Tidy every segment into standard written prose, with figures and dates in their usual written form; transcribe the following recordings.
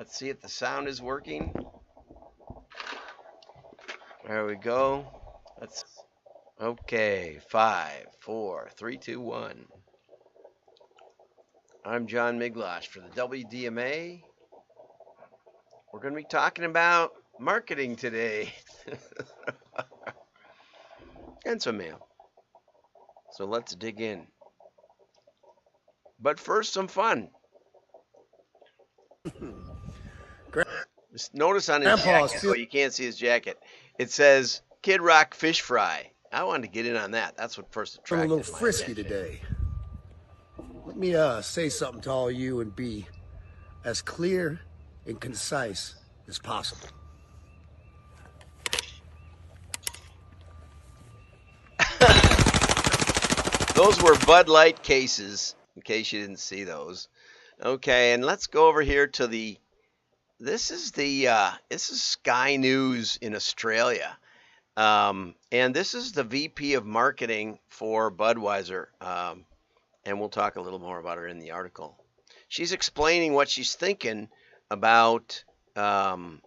Let's see if the sound is working. There we go. Let's. Okay. 5, 4, 3, 2, 1. I'm John Miglash for the WDMA. We're going to be talking about marketing today and some mail. So let's dig in. But first, some fun. Just notice on his jacket. Oh, you can't see his jacket. It says Kid Rock Fish Fry. I wanted to get in on that. That's what first attracted A my little frisky attention. today. Let me say something to all you and be as clear and concise as possible. Those were Bud Light cases, in case you didn't see those. Okay, and let's go over here to the. This is Sky News in Australia, and this is the VP of marketing for Budweiser, and we'll talk a little more about her in the article. She's explaining what she's thinking about putting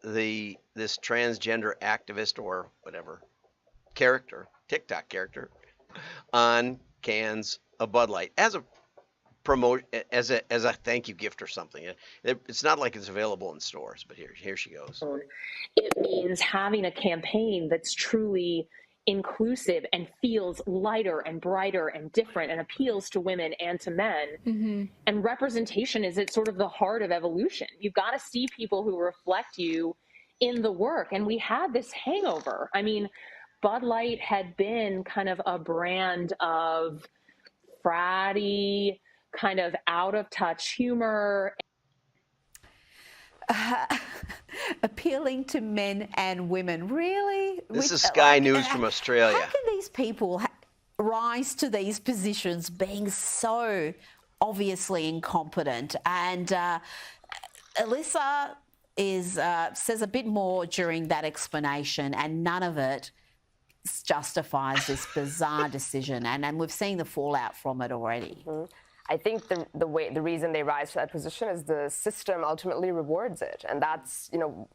this transgender activist or whatever character, TikTok character, on cans of Bud Light as a as a thank you gift or something. It's not like it's available in stores, but here she goes. It means having a campaign that's truly inclusive and feels lighter and brighter and different and appeals to women and to men. Mm-hmm. And representation is at sort of the heart of evolution. You've got to see people who reflect you in the work. And we had this hangover. I mean, Bud Light had been kind of a brand of fratty, kind of out of touch humor. Appealing to men and women, really? This is Sky News from Australia. How can these people rise to these positions being so obviously incompetent? And Alyssa says a bit more during that explanation, and none of it justifies this bizarre decision. And we've seen the fallout from it already. Mm-hmm. I think the reason they rise to that position is the system ultimately rewards it. And that's,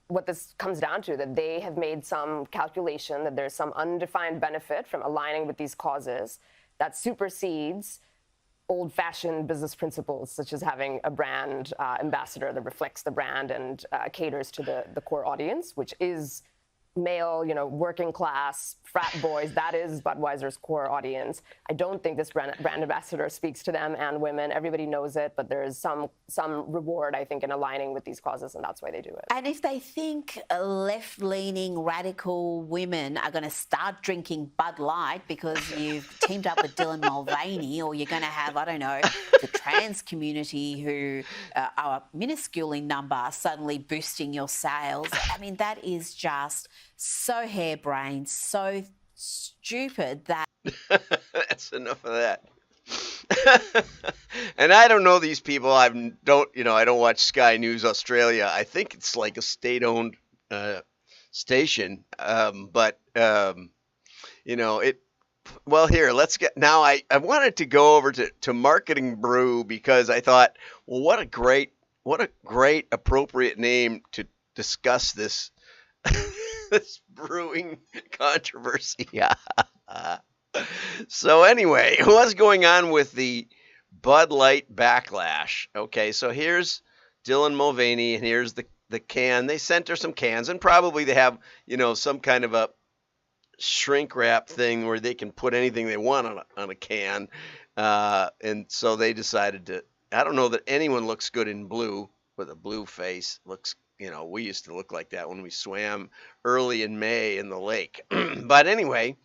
what this comes down to, that they have made some calculation that there's some undefined benefit from aligning with these causes that supersedes old-fashioned business principles, such as having a brand ambassador that reflects the brand and caters to the core audience, which is male, working class, frat boys. That is Budweiser's core audience. I don't think this brand ambassador speaks to them and women. Everybody knows it, but there's some reward, I think, in aligning with these causes, and that's why they do it. And if they think left-leaning radical women are going to start drinking Bud Light because you've teamed up with Dylan Mulvaney, or you're going to have, I don't know, the trans community who are minuscule in number suddenly boosting your sales, I mean, that is just so harebrained, so stupid that... That's enough of that. And I don't know these people. I don't watch Sky News Australia. I think it's like a state-owned station. But well, here, let's get now. I wanted to go over to Marketing Brew because I thought, well, what a great appropriate name to discuss this this brewing controversy. So anyway, what's going on with the Bud Light backlash? Okay, so here's Dylan Mulvaney, and here's the can. They sent her some cans, and probably they have, some kind of a shrink wrap thing where they can put anything they want on a can. And so they decided to, I don't know that anyone looks good in blue with a blue face. Looks, we used to look like that when we swam early in May in the lake. But anyway,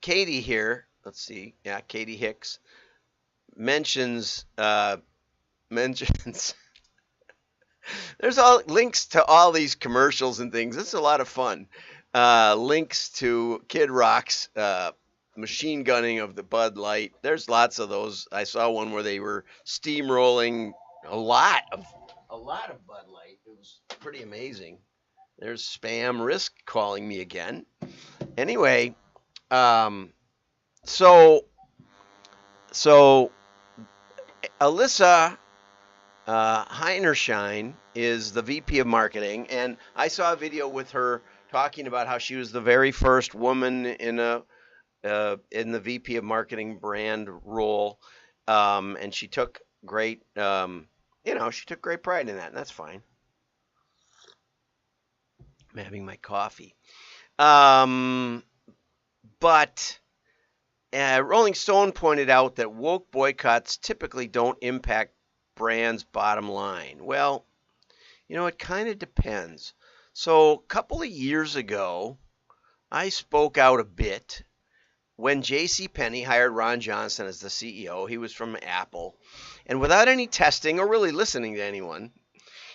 Katie here, let's see, yeah, Katie Hicks mentions there's all links to all these commercials and things. This is a lot of fun. Links to Kid Rock's machine gunning of the Bud Light. There's lots of those. I saw one where they were steamrolling a lot of Bud Light. It was pretty amazing. There's Spam Risk calling me again. Anyway, So so Alyssa Heinerschein is the VP of marketing, and I saw a video with her talking about how she was the very first woman in the VP of marketing brand role, and she took great she took great pride in that, and that's fine. I'm having my coffee, but Rolling Stone pointed out that woke boycotts typically don't impact brands' bottom line. Well, it kind of depends. So a couple of years ago, I spoke out a bit when J.C. Penney hired Ron Johnson as the CEO. He was from Apple, and without any testing or really listening to anyone,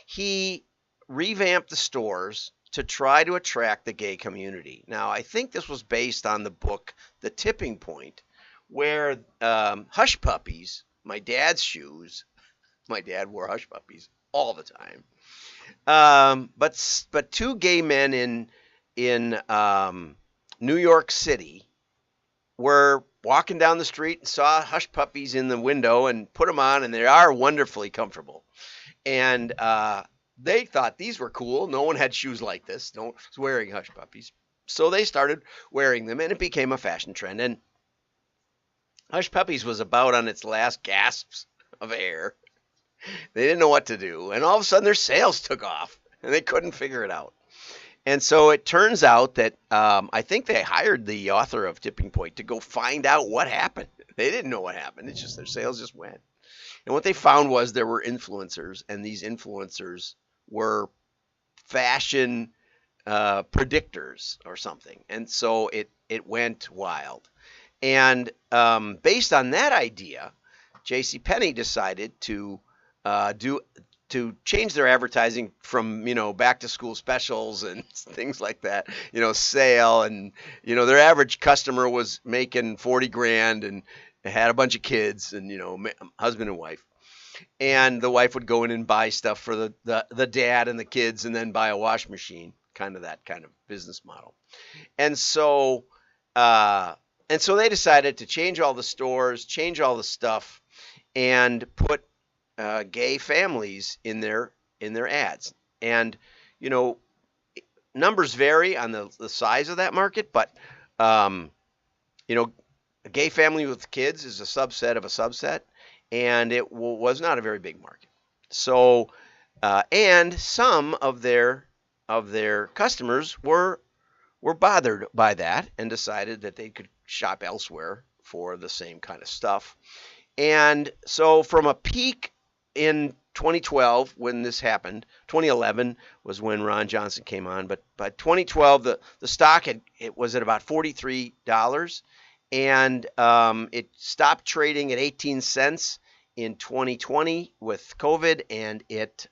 he revamped the stores to try to attract the gay community. Now, I think this was based on the book The Tipping Point, where Hush Puppies, my dad's shoes, my dad wore Hush Puppies all the time. But two gay men in New York City were walking down the street and saw Hush Puppies in the window and put them on, and they are wonderfully comfortable. And they thought these were cool. No one had shoes like this. No one was wearing Hush Puppies. So they started wearing them, and it became a fashion trend. And Hush Puppies was about on its last gasps of air. They didn't know what to do. And all of a sudden, their sales took off, and they couldn't figure it out. And so it turns out that I think they hired the author of Tipping Point to go find out what happened. They didn't know what happened. It's just their sales just went. And what they found was there were influencers, and these influencers were fashion predictors or something. And so it went wild. And based on that idea, JCPenney decided to change their advertising from, back to school specials and things like that, sale. And, their average customer was making 40 grand and had a bunch of kids and, husband and wife. And the wife would go in and buy stuff for the dad and the kids and then buy a wash machine, kind of that kind of business model. And so they decided to change all the stores, change all the stuff, and put gay families in their ads. And numbers vary on the size of that market, but a gay family with kids is a subset of a subset, and it was not a very big market. So and some of their customers were bothered by that and decided that they could shop elsewhere for the same kind of stuff. And so from a peak in 2012, when this happened, 2011 was when Ron Johnson came on, but by 2012, the stock it was at about $43, and it stopped trading at 18 cents in 2020 with COVID, and it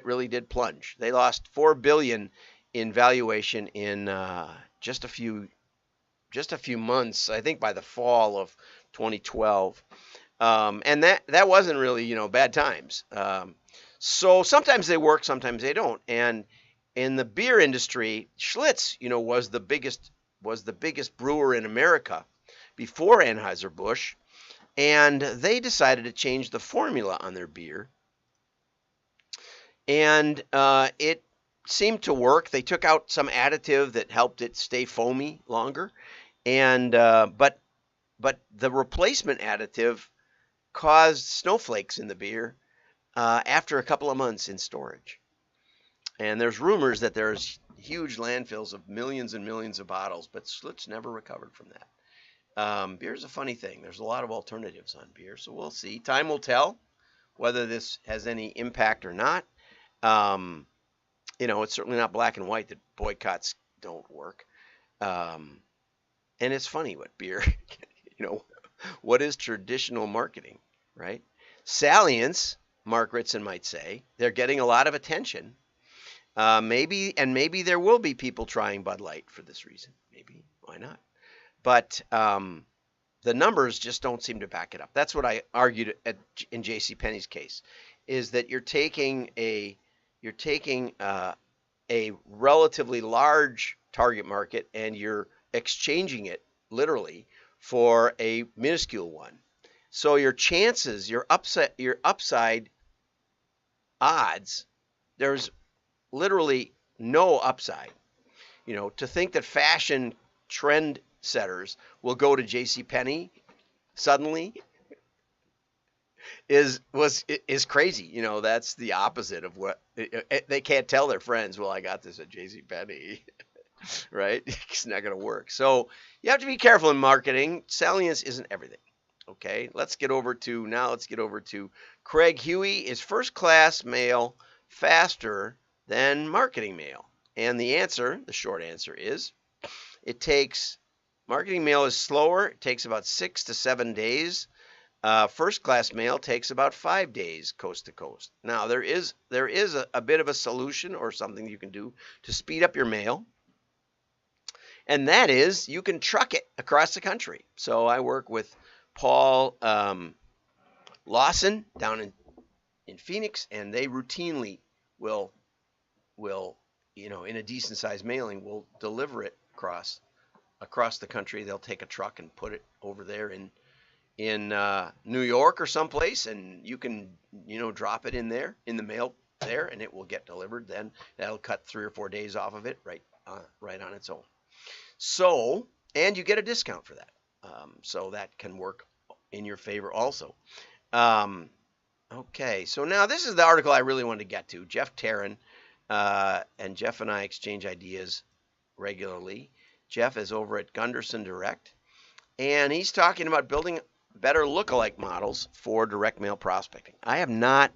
really did plunge. They lost $4 billion in valuation in just a few months, I think by the fall of 2012. And that wasn't really, bad times. So sometimes they work, sometimes they don't. And in the beer industry, Schlitz, was the biggest brewer in America before Anheuser-Busch, and they decided to change the formula on their beer. And it seemed to work. They took out some additive that helped it stay foamy longer, and but the replacement additive caused snowflakes in the beer after a couple of months in storage. And there's rumors that there's huge landfills of millions and millions of bottles, but Schlitz never recovered from that. Beer is a funny thing. There's a lot of alternatives on beer, so we'll see. Time will tell whether this has any impact or not. It's certainly not black and white that boycotts don't work. And it's funny what beer, what is traditional marketing, right? Salience, Mark Ritson might say, they're getting a lot of attention. Maybe there will be people trying Bud Light for this reason. Maybe, why not? But the numbers just don't seem to back it up. That's what I argued in JCPenney's case, is that you're taking a relatively large target market and you're exchanging it literally for a minuscule one. So your chances, your upside odds, there's literally no upside. To think that fashion trend setters will go to JCPenney suddenly is crazy. That's the opposite of what they can't tell their friends. Well, I got this at JCPenney, right? It's not going to work. So you have to be careful in marketing. Salience isn't everything. Okay, let's get over to Craig Huey. Is first class mail faster than marketing mail? And the short answer is marketing mail is slower. It takes about 6 to 7 days. First class mail takes about 5 days coast to coast. Now there is a bit of a solution or something you can do to speed up your mail. And that is you can truck it across the country. So I work with Paul Lawson down in Phoenix, and they routinely will in a decent sized mailing will deliver it across the country. They'll take a truck and put it over there in New York or someplace, and you can drop it in the mail there, and it will get delivered. Then that'll cut 3 or 4 days off of it right on its own. So, and you get a discount for that. So that can work in your favor also. Okay, so now this is the article I really wanted to get to. Jeff Tarrin, and Jeff and I exchange ideas regularly. Jeff is over at Gunderson Direct, and he's talking about building better lookalike models for direct mail prospecting. I have not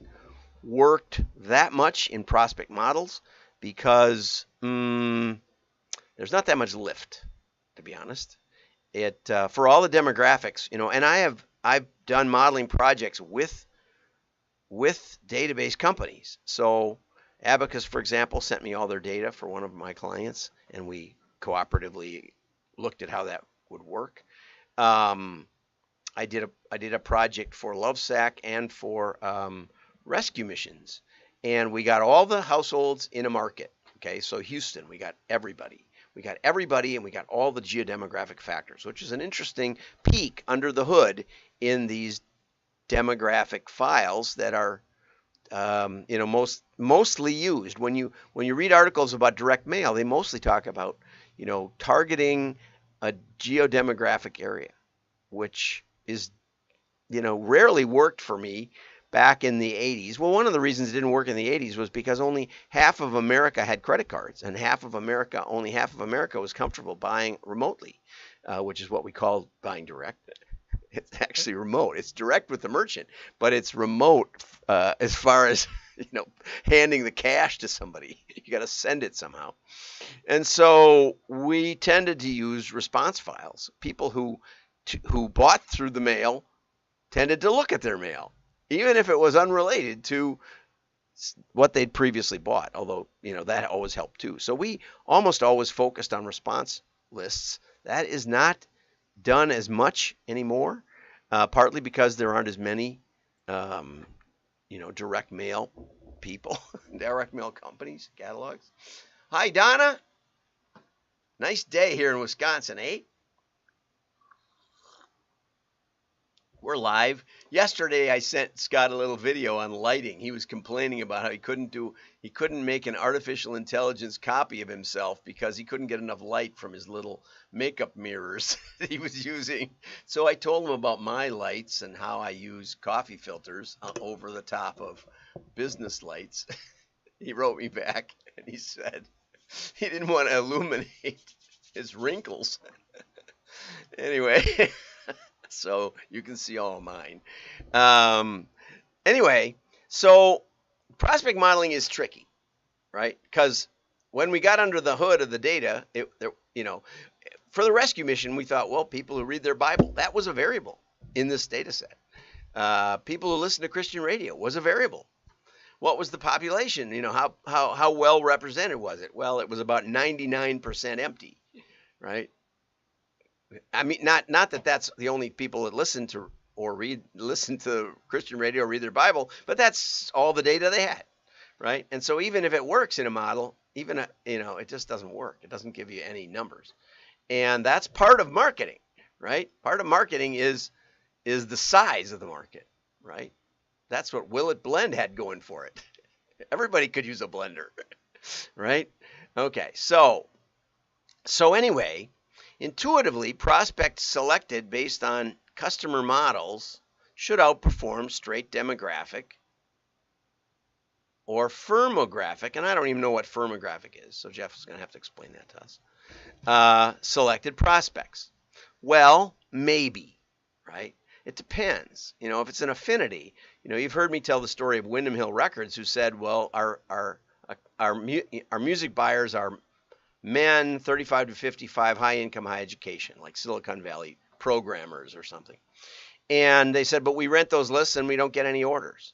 worked that much in prospect models because there's not that much lift, to be honest. For all the demographics, and I've done modeling projects with database companies. So Abacus, for example, sent me all their data for one of my clients, and we cooperatively looked at how that would work. I did a project for Lovesac and for rescue missions, and we got all the households in a market. Okay, so Houston, we got everybody. And we got all the geodemographic factors, which is an interesting peek under the hood in these demographic files that are, mostly used. When you read articles about direct mail, they mostly talk about, targeting a geodemographic area, which is, rarely worked for me back in the 80s. Well, one of the reasons it didn't work in the 80s was because only half of America had credit cards, and only half of America was comfortable buying remotely, which is what we call buying direct. It's actually remote. It's direct with the merchant, but it's remote as far as, handing the cash to somebody. You got to send it somehow. And so we tended to use response files. People who bought through the mail tended to look at their mail, even if it was unrelated to what they'd previously bought, although, that always helped too. So we almost always focused on response lists. That is not done as much anymore, partly because there aren't as many, direct mail people, direct mail companies, catalogs. Hi, Donna. Nice day here in Wisconsin, eh? We're live. Yesterday, I sent Scott a little video on lighting. He was complaining about how he couldn't make an artificial intelligence copy of himself because he couldn't get enough light from his little makeup mirrors that he was using. So I told him about my lights and how I use coffee filters over the top of business lights. He wrote me back and he said he didn't want to illuminate his wrinkles. Anyway. So you can see all of mine. Anyway, so prospect modeling is tricky, right? Because when we got under the hood of the data, for the rescue mission, we thought, well, people who read their Bible, that was a variable in this data set. People who listen to Christian radio was a variable. What was the population? How well represented was it? Well, it was about 99% empty, right? I mean, not that that's the only people that listen to Christian radio or read their Bible, but that's all the data they had, right? And so even if it works in a model, it just doesn't work. It doesn't give you any numbers. And that's part of marketing, right? Part of marketing is the size of the market, right? That's what Will It Blend had going for it. Everybody could use a blender, right? Okay, so anyway, intuitively, prospects selected based on customer models should outperform straight demographic or firmographic, and I don't even know what firmographic is, so Jeff is going to have to explain that to us. Selected prospects. Well, maybe, right? It depends. If it's an affinity, you've heard me tell the story of Windham Hill Records, who said, well, our music buyers are men 35 to 55, high income, high education, like Silicon Valley programmers or something. And they said, but we rent those lists and we don't get any orders.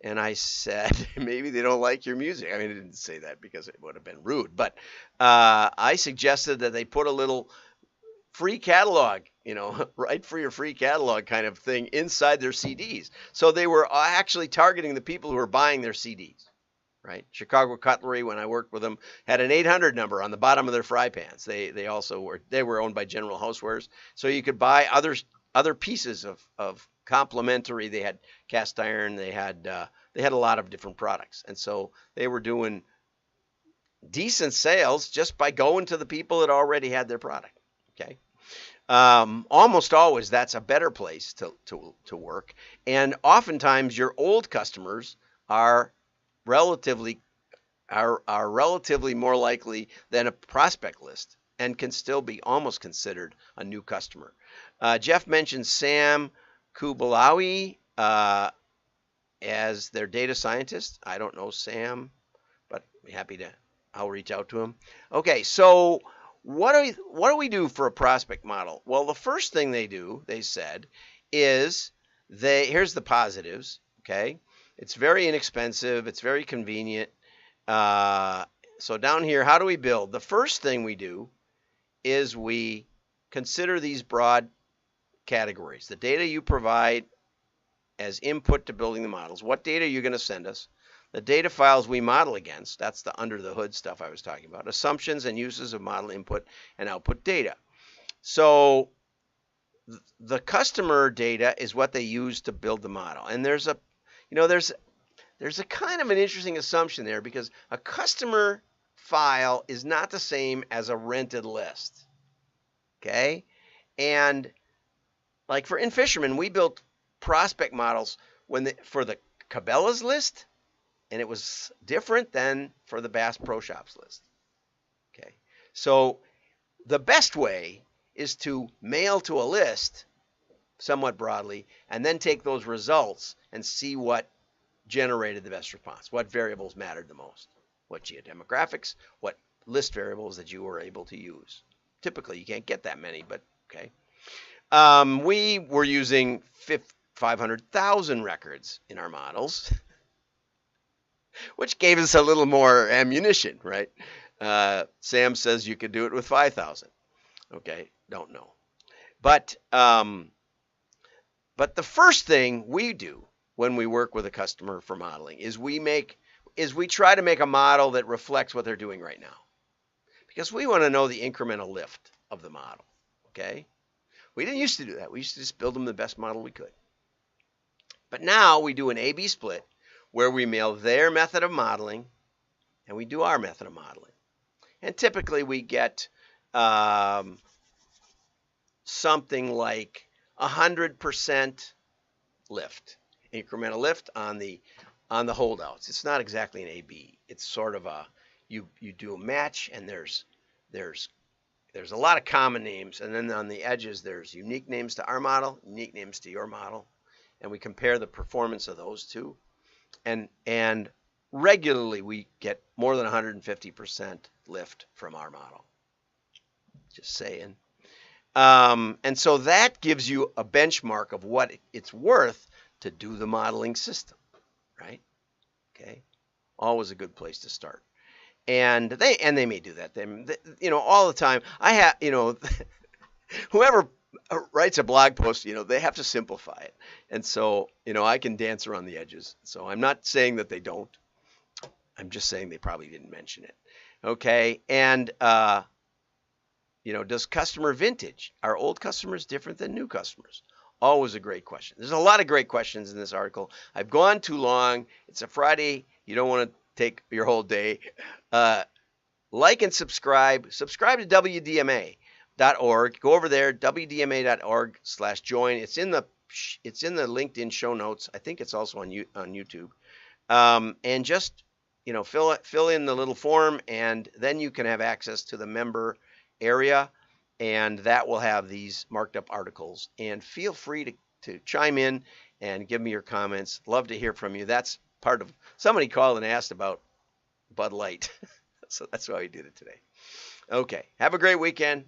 And I said, maybe they don't like your music. I mean, I didn't say that because it would have been rude, but I suggested that they put a little free catalog, right for your free catalog kind of thing inside their CDs. So they were actually targeting the people who were buying their CDs, right? Chicago Cutlery, when I worked with them, had an 800 number on the bottom of their fry pans. They also were owned by General Housewares, so you could buy other pieces of complementary. They had cast iron. They had a lot of different products, and so they were doing decent sales just by going to the people that already had their product. Okay, almost always that's a better place to work, and oftentimes your old customers are relatively more likely than a prospect list and can still be almost considered a new customer. Jeff mentioned Sam Kubalawi as their data scientist. I don't know Sam, but I'll reach out to him. Okay, so what do we do for a prospect model? Well, the first thing they said, is here's the positives, okay? It's very inexpensive, it's very convenient. So down here, how do we build? The first thing we do is we consider these broad categories. The data you provide as input to building the models. What data are you going to send us? The data files we model against, that's the under the hood stuff I was talking about. Assumptions and uses of model input and output data. So the customer data is what they use to build the model. And there's a kind of an interesting assumption there, because a customer file is not the same as a rented list. Okay? And like in Fisherman, we built prospect models for the Cabela's list, and it was different than for the Bass Pro Shops list. Okay? So the best way is to mail to a list somewhat broadly and then take those results and see what generated the best response, what variables mattered the most, what geodemographics, what list variables that you were able to use. Typically, you can't get that many, but okay. We were using 500,000 records in our models, which gave us a little more ammunition, right? Sam says you could do it with 5,000. Okay, don't know. But the first thing we do when we work with a customer for modeling is we try to make a model that reflects what they're doing right now, because we want to know the incremental lift of the model. Okay, we didn't used to do that. We used to just build them the best model we could. But now we do an A/B split where we mail their method of modeling and we do our method of modeling, and typically we get something like 100% lift, incremental lift on the holdouts. It's not exactly an A/B. It's sort of you do a match, and there's a lot of common names, and then on the edges there's unique names to our model, unique names to your model, and we compare the performance of those two, and regularly we get more than 150% lift from our model. Just saying. And so that gives you a benchmark of what it's worth to do the modeling system, right? Okay, always a good place to start. And they may do that. They all the time. I have, whoever writes a blog post, they have to simplify it. And so, I can dance around the edges. So I'm not saying that they don't. I'm just saying they probably didn't mention it. Okay, and does customer vintage, are old customers different than new customers? Always a great question. There's a lot of great questions in this article. I've gone too long. It's a Friday. You don't want to take your whole day. Like and subscribe. Subscribe to WDMA.org. Go over there, WDMA.org/join. It's in the LinkedIn show notes. I think it's also on YouTube. And just fill in the little form, and then you can have access to the member area, and that will have these marked up articles. And feel free to chime in and give me your comments. Love to hear from you. That's part of, somebody called and asked about Bud Light. So that's why we did it today. Okay. Have a great weekend.